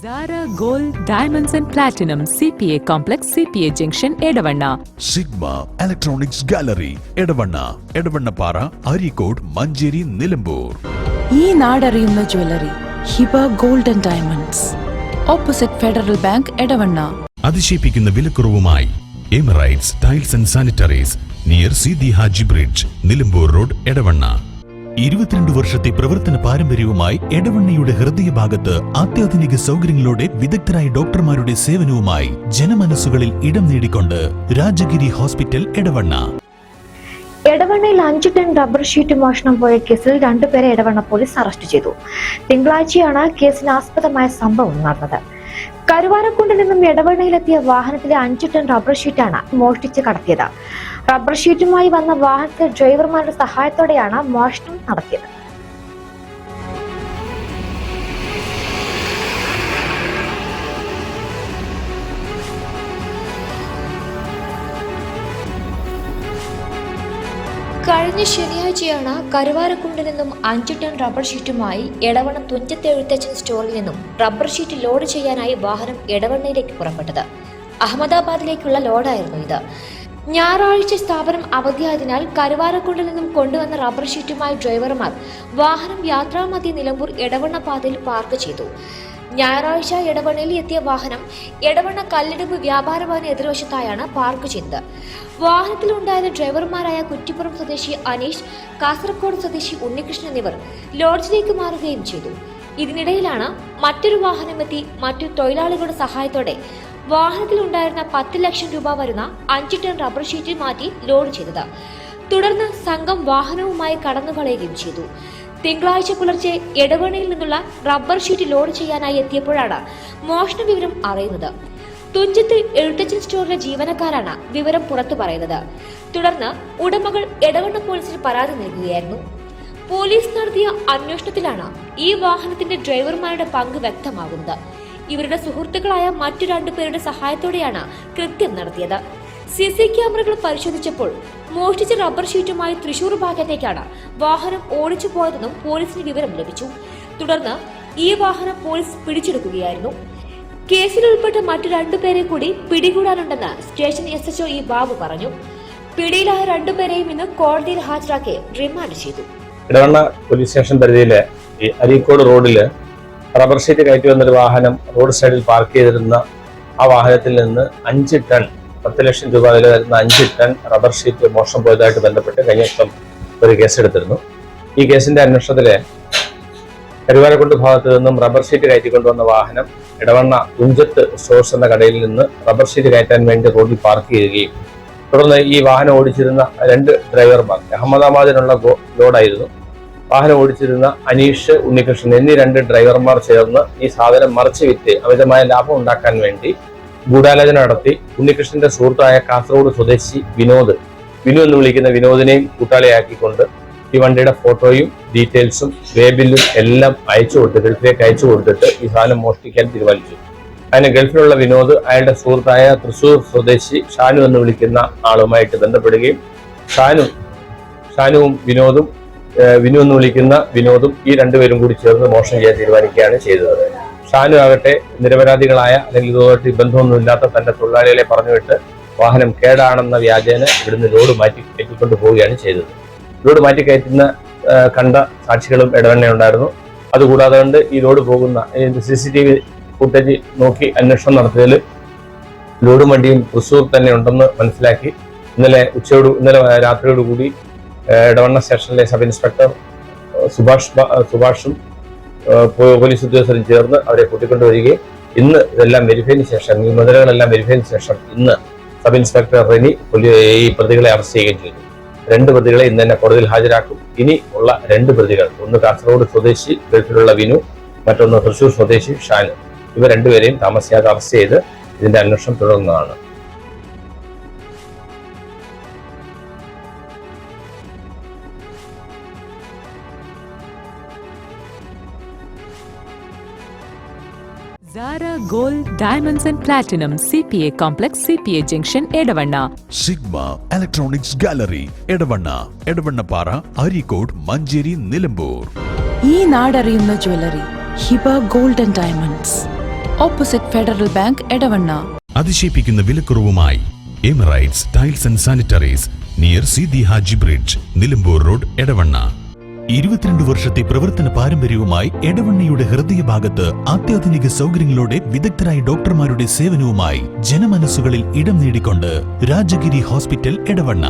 Zara Gold Diamonds and Platinum CPA Complex CPA Junction Edavanna Sigma Electronics Gallery Edavanna Para Arikod Manjeri Nilambur ഈ നാടറിയുന്ന jewellery Hiba gold and diamonds opposite federal bank Edavanna. അതിശയിപ്പിക്കുന്ന വിലക്കുറവുമായി Emirates tiles and sanitaries near Sidi Haji bridge Nilambur road Edavanna. 22 വർഷത്തെ പ്രവർത്തന പാരമ്പര്യവുമായി എടവണ്ണയുടെ ഹൃദയഭാഗത്ത് അത്യാധുനിക സൗകര്യങ്ങളോടെ വിദഗ്ധരായ ഡോക്ടർമാരുടെ സേവനവുമായി ജനമനസ്സുകളിൽ ഇടം നേടിക്കൊണ്ട് രാജഗിരി ഹോസ്പിറ്റൽ എടവണ്ണ. എടവണ്ണയിൽ 5 ടൺ റബ്ബർ ഷീറ്റ് മോഷണം പോയ കേസിൽ 2 പേരെ എടവണ്ണ പോലീസ് അറസ്റ്റ് ചെയ്തു. തിങ്കളാഴ്ചയാണ് കേസിന് ആസ്പദമായ സംഭവം നടന്നത്. കരുവാരക്കുണ്ടിൽ നിന്നും എടവണ്ണയിലെത്തിയ വാഹനത്തിലെ 5 ടൺ റബ്ബർ ഷീറ്റാണ് മോഷ്ടിച്ച് കടത്തിയത്. റബ്ബർ ഷീറ്റുമായി വന്ന വാഹനത്തിലെ ഡ്രൈവർമാരുടെ സഹായത്തോടെയാണ് മോഷണം നടത്തിയത്. കഴിഞ്ഞ ശനിയാഴ്ചയാണ് കരുവാരക്കുണ്ടിൽ നിന്നും 5 ടൺ റബ്ബർ ഷീറ്റുമായി എടവണ്ണ തുഞ്ചത്ത് എഴുത്തച്ഛൻ സ്റ്റോറിൽ നിന്നും റബ്ബർ ഷീറ്റ് ലോഡ് ചെയ്യാനായി വാഹനം എടവണ്ണയിലേക്ക് പുറപ്പെട്ടത്. അഹമ്മദാബാദിലേക്കുള്ള ലോഡായിരുന്നു ഇത്. ഞായറാഴ്ച സ്ഥാപനം അവധിയായതിനാൽ കരുവാരക്കുണ്ടിൽ നിന്നും കൊണ്ടുവന്ന റബ്ബർ ഷീറ്റുമായി ഡ്രൈവർമാർ വാഹനം യാത്രാമധ്യേ നിലമ്പൂർ എടവണ്ണ പാതയിൽ പാർക്ക് ചെയ്തു. ഞായറാഴ്ച എടവണ്ണയിൽ എത്തിയ വാഹനം എടവണ്ണ കല്ലിടുമ്പ് വ്യാപാര ഭവന് എതിർവശത്തായാണ് പാർക്ക് ചെയ്തത്. വാഹനത്തിലുണ്ടായ ഡ്രൈവർമാരായ കുറ്റിപ്പുറം സ്വദേശി അനീഷ്, കാസർഗോഡ് സ്വദേശി ഉണ്ണികൃഷ്ണൻ എന്നിവർ ലോഡ്ജിലേക്ക് മാറുകയും ചെയ്തു. ഇതിനിടയിലാണ് മറ്റൊരു വാഹനമെത്തി മറ്റു തൊഴിലാളികളുടെ സഹായത്തോടെ വാഹനത്തിലുണ്ടായിരുന്ന 10 ലക്ഷം രൂപ വരുന്ന 5 ടൺ റബ്ബർ ഷീറ്റ് മാറ്റി ലോഡ് ചെയ്തത്. തുടർന്ന് സംഘം വാഹനവുമായി കടന്നുകളയുകയും ചെയ്തു. തിങ്കളാഴ്ച പുലർച്ചെ എടവണ്ണയിൽ നിന്നുള്ള റബ്ബർ ഷീറ്റ് ലോഡ് ചെയ്യാനായി എത്തിയപ്പോഴാണ് മോഷണ വിവരം അറിയുന്നത്. തുഞ്ചത്ത് എഴുത്തച്ഛൻ സ്റ്റോറിലെ ജീവനക്കാരാണ് വിവരം പുറത്തു പറയുന്നത്. തുടർന്ന് ഉടമകൾ എടവണ്ണ പോലീസിൽ പരാതി നൽകുകയായിരുന്നു. പോലീസ് നടത്തിയ അന്വേഷണത്തിലാണ് ഈ വാഹനത്തിന്റെ ഡ്രൈവർമാരുടെ പങ്ക് വ്യക്തമാകുന്നത്. ഇവരുടെ സുഹൃത്തുക്കളായ മറ്റു 2 പേരുടെ സഹായത്തോടെയാണ് കൃത്യം നടത്തിയത്. CC ക്യാമറകൾ പരിശോധിച്ചപ്പോൾ മോഷ്ടിച്ച റബ്ബർ ഷീറ്റുമായി തൃശൂർ ഭാഗത്തേക്കാണ് വാഹനം ഓടിച്ചു പോയതെന്നും പോലീസിന് വിവരം ലഭിച്ചു. തുടർന്ന് ഈ വാഹനം പോലീസ് പിടിച്ചെടുക്കുകയായിരുന്നു. കേസിൽ ഉൾപ്പെട്ട മറ്റു 2 പേരെ കൂടി പിടികൂടാനുണ്ടെന്ന് സ്റ്റേഷൻ SHO E ബാബു പറഞ്ഞു. പിടിയിലായ 2 പേരെയും ഇന്ന് കോടതിയിൽ ഹാജരാക്കി റിമാൻഡ് ചെയ്തു. എടവണ്ണ പോലീസ് സ്റ്റേഷൻ പരിധിയിലെ അരീക്കോട് റോഡില് റബ്ബർ ഷീറ്റ് കയറ്റി വന്നൊരു വാഹനം റോഡ് സൈഡിൽ പാർക്ക് ചെയ്തിരുന്ന ആ വാഹനത്തിൽ നിന്ന് 5 ടൺ 10 ലക്ഷം രൂപ വില വരുന്ന 5 ടൺ റബ്ബർ ഷീറ്റ് മോഷണം പോയതായിട്ട് ബന്ധപ്പെട്ട് കഴിഞ്ഞ ദിവസം ഒരു കേസെടുത്തിരുന്നു. ഈ കേസിന്റെ അന്വേഷണത്തില് കരുവാരക്കുണ്ട് ഭാഗത്തു നിന്നും റബ്ബർ ഷീറ്റ് കയറ്റിക്കൊണ്ടുവന്ന വാഹനം എടവണ്ണ തുഞ്ചത്ത് സ്റ്റോഴ്സ് എന്ന കടയിൽ നിന്ന് റബ്ബർ ഷീറ്റ് കയറ്റാൻ വേണ്ടി റോഡിൽ പാർക്ക് ചെയ്യുകയും തുടർന്ന് ഈ വാഹനം ഓടിച്ചിരുന്ന 2 ഡ്രൈവർമാർ അഹമ്മദാബാദിനുള്ള ലോഡായിരുന്നു. വാഹനം ഓടിച്ചിരുന്ന അനീഷ്, ഉണ്ണികൃഷ്ണൻ എന്നീ 2 ഡ്രൈവർമാർ ചേർന്ന് ഈ സാധനം മറിച്ച് വിറ്റ് അമിതമായ ലാഭം ഉണ്ടാക്കാൻ വേണ്ടി ഗൂഢാലോചന നടത്തി. ഉണ്ണികൃഷ്ണന്റെ സുഹൃത്തായ കാസർഗോഡ് സ്വദേശി വിനു എന്ന് വിളിക്കുന്ന വിനോദിനെയും കൂട്ടാളിയാക്കിക്കൊണ്ട് ഈ വണ്ടിയുടെ ഫോട്ടോയും ഡീറ്റെയിൽസും വേബില്ലും എല്ലാം ഗൾഫിലേക്ക് അയച്ചു കൊടുത്തിട്ട് ഈ സാധനം മോഷ്ടിക്കാൻ തീരുമാനിച്ചു. അതിന് ഗൾഫിലുള്ള വിനോദ് അയാളുടെ സുഹൃത്തായ തൃശൂർ സ്വദേശി ഷാനു എന്ന് വിളിക്കുന്ന ആളുമായിട്ട് ബന്ധപ്പെടുകയും ഷാനുവും വിനു എന്ന് വിളിക്കുന്ന വിനോദും ഈ 2 പേരും കൂടി ചേർന്ന് മോഷണം ചെയ്യാൻ തീരുമാനിക്കുകയാണ് ചെയ്തത്. ഷാനു ആകട്ടെ നിരപരാധികളായ അല്ലെങ്കിൽ ഇതുമായിട്ട് ബന്ധമൊന്നുമില്ലാത്ത തന്റെ തൊഴിലാളികളെ പറഞ്ഞുവിട്ട് വാഹനം കേടാണെന്ന വ്യാജേന ഇവിടുന്ന് ലോഡ് മാറ്റി കയറ്റിക്കൊണ്ട് പോവുകയാണ് ചെയ്തത്. ലോഡ് മാറ്റി കയറ്റുന്ന കണ്ട സാക്ഷികളും എടവണ്ണയുണ്ടായിരുന്നു. അതുകൂടാതെ കൊണ്ട് ഈ ലോഡ് പോകുന്ന CCTV ഫുട്ടേജ് നോക്കി അന്വേഷണം നടത്തിയതിൽ ലോഡും വണ്ടിയും തൃശ്ശൂർ തന്നെ ഉണ്ടെന്ന് മനസ്സിലാക്കി ഇന്നലെ രാത്രിയോടുകൂടി എടവണ്ണ സ്റ്റേഷനിലെ സബ് ഇൻസ്പെക്ടർ സുഭാഷും പോലീസ് ഉദ്യോഗസ്ഥരും ചേർന്ന് അവരെ കൂട്ടിക്കൊണ്ടുവരികയും ഇന്ന് ഇതെല്ലാം വെരിഫൈന് ശേഷം ഈ മുതലുകളെല്ലാം വെരിഫൈന് ശേഷം ഇന്ന് സബ് ഇൻസ്പെക്ടർ റെനി ഈ പ്രതികളെ അറസ്റ്റ് ചെയ്യുകയും ചെയ്തു. 2 പ്രതികളെ ഇന്ന് തന്നെ കോടതിയിൽ ഹാജരാക്കും. ഇനി ഉള്ള 2 പ്രതികൾ, ഒന്ന് കാസർഗോഡ് സ്വദേശി ഗൾഫിലുള്ള വിനു, മറ്റൊന്ന് തൃശൂർ സ്വദേശി ഷാനു, ഇവർ 2 പേരെയും താമസിയാതെ അറസ്റ്റ് ചെയ്ത് ഇതിന്റെ അന്വേഷണം തുടരുന്നതാണ്. Zara Gold Diamonds and Platinum CPA Complex CPA Junction Edavanna Sigma Electronics Gallery Edavanna Para Arikod Manjeri Nilambur ഈ നാടറിയുന്ന jewellery Hiba gold and diamonds opposite federal bank Edavanna. അതിശയിപ്പിക്കുന്ന വിലക്കുറവുമായി Emirates tiles and sanitaries near Seethi Haji bridge, Nilambur road, Edavanna. 22 വർഷത്തെ പ്രവർത്തന പാരമ്പര്യവുമായി എടവണ്ണയുടെ ഹൃദയഭാഗത്ത് അത്യാധുനിക സൗകര്യങ്ങളോടെ വിദഗ്ധരായ ഡോക്ടർമാരുടെ സേവനവുമായി ജനമനസ്സുകളിൽ ഇടം നേടിക്കൊണ്ട് രാജഗിരി ഹോസ്പിറ്റൽ, എടവണ്ണ.